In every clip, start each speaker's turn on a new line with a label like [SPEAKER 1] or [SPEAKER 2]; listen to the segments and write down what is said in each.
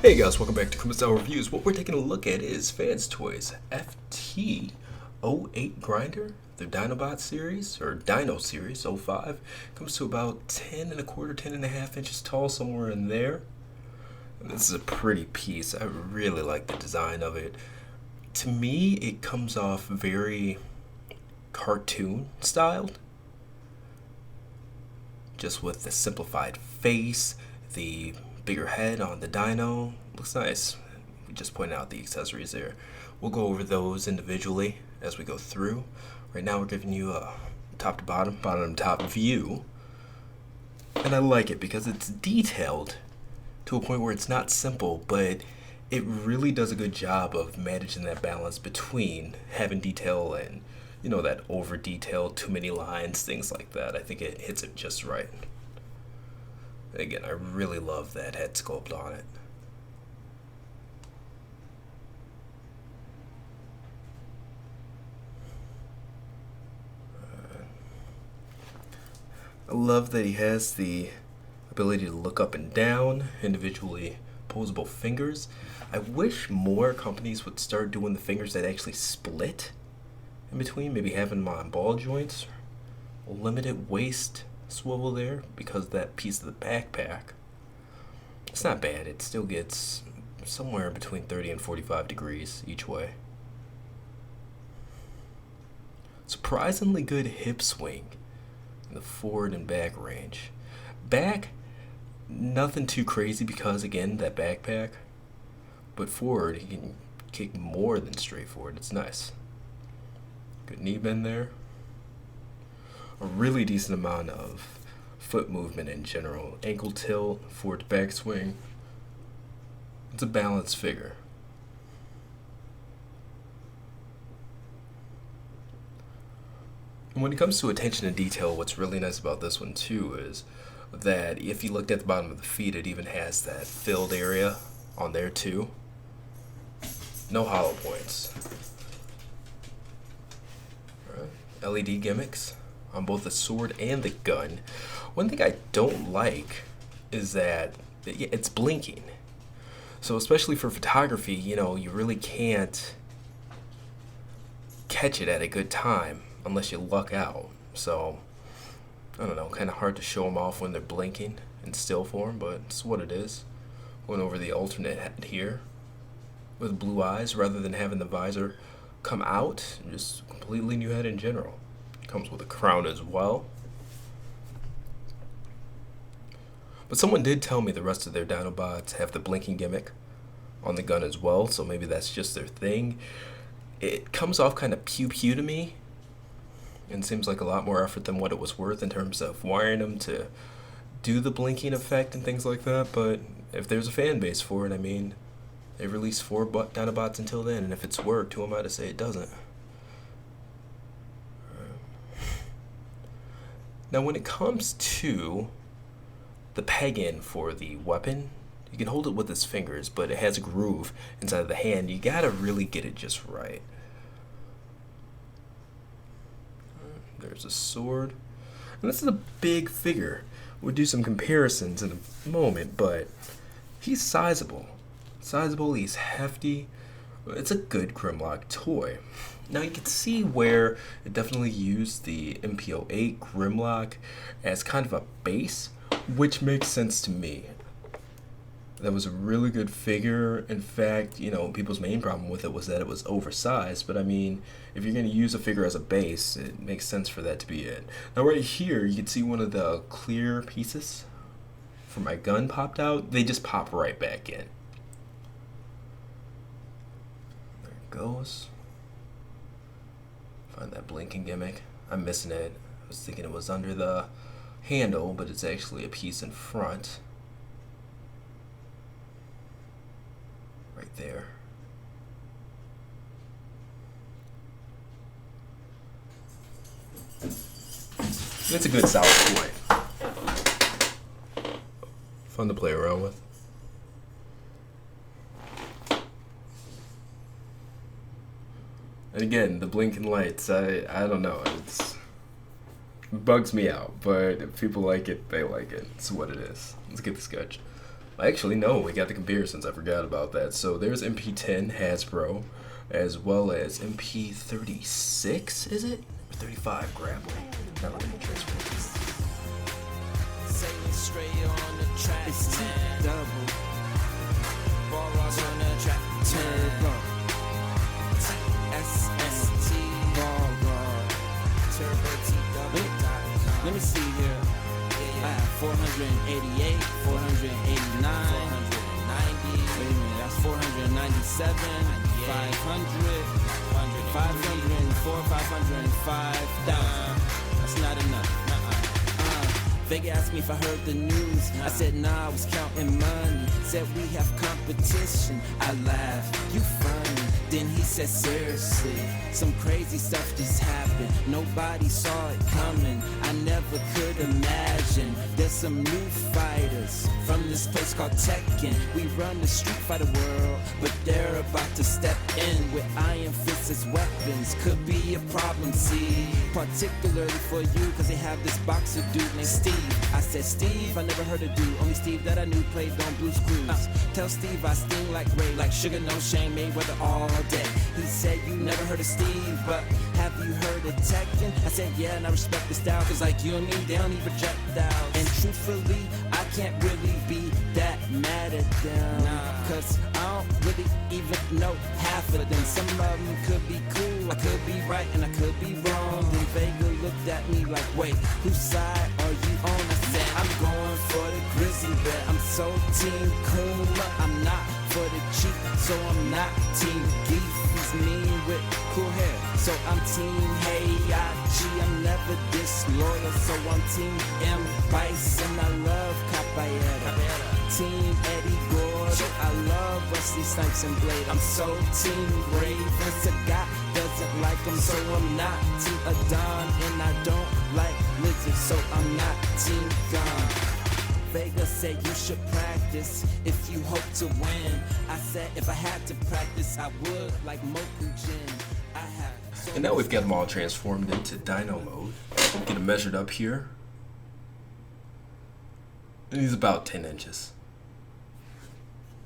[SPEAKER 1] Hey guys, welcome back to Kumasawa Reviews. What we're taking a look at is FansToys FT-08 grinder. The Dinobot series, or Dino series, 05. Comes to about 10 and a quarter, 10 and a half inches tall, somewhere in there. And this is a pretty piece. I really like the design of it. To me, it comes off very cartoon styled. Just with the simplified face, the bigger head on the Dino. Looks nice. We just pointed out the accessories there. We'll go over those individually as we go through. Right now we're giving you a top to bottom, bottom to top view. And I like it because it's detailed to a point where it's not simple, but it really does a good job of managing that balance between having detail and, you know, that over detailed, too many lines, things like that. I think it hits it just right. Again, I really love that head sculpt on it. I love that he has the ability to look up and down, individually posable fingers. I wish more companies would start doing the fingers that actually split in between, maybe having them on ball joints, limited waist swivel there because that piece of the backpack, it's not bad. It still gets somewhere between 30 and 45 degrees each way. Surprisingly good hip swing in the forward and back range. Back, nothing too crazy because, again, that backpack. But forward, he can kick more than straight forward. It's nice. Good knee bend there. A really decent amount of foot movement in general. Ankle tilt, forward to back swing. It's a balanced figure. And when it comes to attention to detail, what's really nice about this one too is that if you looked at the bottom of the feet, it even has that filled area on there too. No hollow points. All right. LED gimmicks on both the sword and the gun. One thing I don't like is that it's blinking. So especially for photography, you know, you really can't catch it at a good time unless you luck out. So, I don't know, kind of hard to show them off when they're blinking in still form, but it's what it is. Went over the alternate head here with blue eyes rather than having the visor come out. Just completely new head in general. Comes with a crown as well. But someone did tell me the rest of their Dinobots have the blinking gimmick on the gun as well, so maybe that's just their thing. It comes off kind of pew-pew to me, and seems like a lot more effort than what it was worth in terms of wiring them to do the blinking effect and things like that, but if there's a fan base for it, I mean, they released 4 Dinobots until then, and if it's worked, who am I to say it doesn't? Now when it comes to the peg-in for the weapon, you can hold it with his fingers, but it has a groove inside of the hand. You gotta really get it just right. There's a sword. And this is a big figure. We'll do some comparisons in a moment, but he's sizable. He's hefty. It's a good Grimlock toy. Now you can see where it definitely used the FT-08 Grimlock as kind of a base, which makes sense to me. That was a really good figure. In fact, you know, people's main problem with it was that it was oversized, but I mean, if you're going to use a figure as a base, it makes sense for that to be it. Now right here, you can see one of the clear pieces from my gun popped out. They just pop right back in. There it goes. Find that blinking gimmick. I'm missing it. I was thinking it was under the handle, but it's actually a piece in front. Right there. It's a good solid toy. Fun to play around with. And again, the blinking lights, I don't know, it bugs me out, but if people like it, they like it. It's what it is. Let's get the sketch. Actually, no, we got the comparisons. I forgot about that. So there's MP10 Hasbro, as well as MP36, is it? Or 35 Grapple. Not letting me transfer.
[SPEAKER 2] Sailing straight on the track, it's double. Ball rolls on the track, turbo. SST ball roll. Turbo T double. Let me see here. I have 488, 489, 490. Wait a minute, that's 497, 500, 504, 505 down. That's not enough. Vega asked me if I heard the news. I said nah, I was counting money. Said we have competition. I laughed, you funny. Then he said seriously, some crazy stuff just happened. Nobody saw it coming. I never could imagine. There's some new fighters from this place called Tekken. We run the Street Fighter world, but they're about to step in with iron fists as weapons. Could be a problem, see, particularly for you, cause they have this boxer dude named Steve. I said, Steve, I never heard of dude. Only Steve that I knew played on Blue's Clues. Tell Steve I sting like Ray, like Sugar No Shame, Mayweather all day. He said, you never heard of Steve, but have you heard of Tekken? I said, yeah, and I respect the style, cause like you and me, they don't need projectiles. And truthfully, I can't really be that mad at them, cause I don't really even know half of them. Some of them could be cool, I could be right, and I could be wrong. Then Vega looked at me like, wait, whose side are you on? I said, I'm going for the Grizzly Bear. I'm so Team Kuma, I'm not for the cheap, so I'm not Team Geef. He's mean with cool hair, so I'm Team Heihachi. I'm never disloyal, so I'm Team M. Bison. I love Capoeira. Team Eddie Gordo, I love Wesley Snipes and Blade. I'm so Team Raven. Sagat doesn't like him, so I'm not Team Adon. And I don't like lizards, so I'm not Team Gon. Vega said you should practice if you hope to win. I said if I had to practice, I would, like Mokujin. I have.
[SPEAKER 1] And now we've got them all transformed into Dino mode. Get him measured up here. And he's about 10 inches.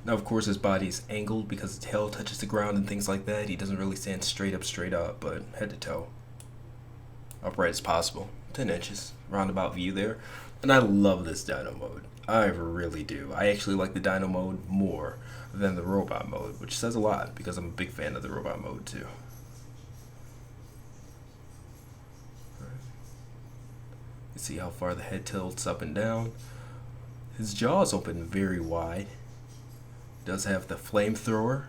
[SPEAKER 1] Now, of course, his body's angled because his tail touches the ground and things like that. He doesn't really stand straight up, but head to toe. Upright as possible. 10 inches. Roundabout view there. And I love this Dino mode. I really do. I actually like the Dino mode more than the robot mode, which says a lot because I'm a big fan of the robot mode too. You see how far the head tilts up and down. His jaws open very wide. Does have the flamethrower.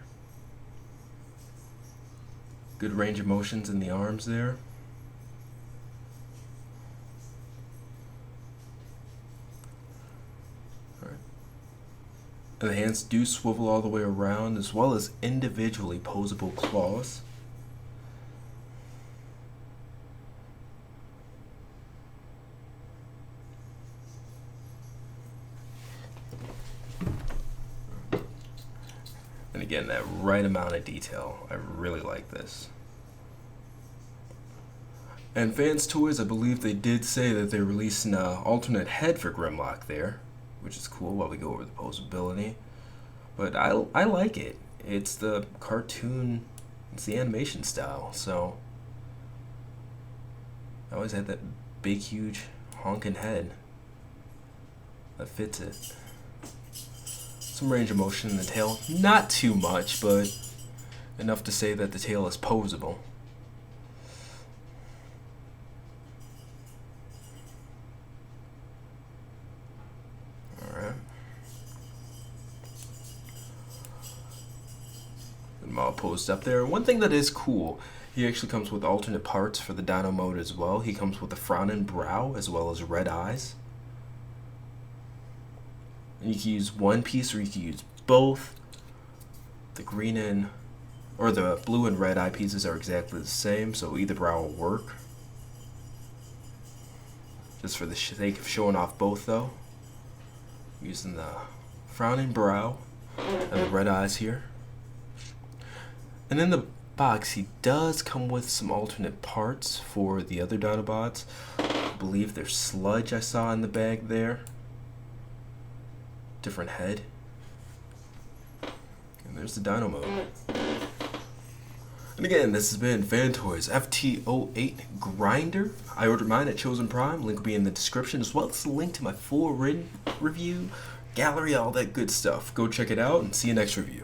[SPEAKER 1] Good range of motions in the arms there. And the hands do swivel all the way around, as well as individually posable claws. And again, that right amount of detail. I really like this. And FansToys, I believe they did say that they're releasing an alternate head for Grimlock there, which is cool while we go over the posability. But I like it. It's the cartoon, it's the animation style, so I always had that big, huge, honking head that fits it. Some range of motion in the tail, not too much, but enough to say that the tail is posable. All posed up there. One thing that is cool, he actually comes with alternate parts for the Dino mode as well. He comes with a frowning brow as well as red eyes. And you can use one piece or you can use both. The green and or the blue and red eye pieces are exactly the same, so either brow will work. Just for the sake of showing off both though, I'm using the frowning brow and the red eyes here. And in the box, he does come with some alternate parts for the other Dinobots. I believe there's sludge I saw in the bag there. different head. And there's the Dino mode. And again, this has been FansToys FT-08 Grinder. I ordered mine at Chosen Prime. Link will be in the description, as well as the link to my full written review, gallery, all that good stuff. Go check it out and see you next review.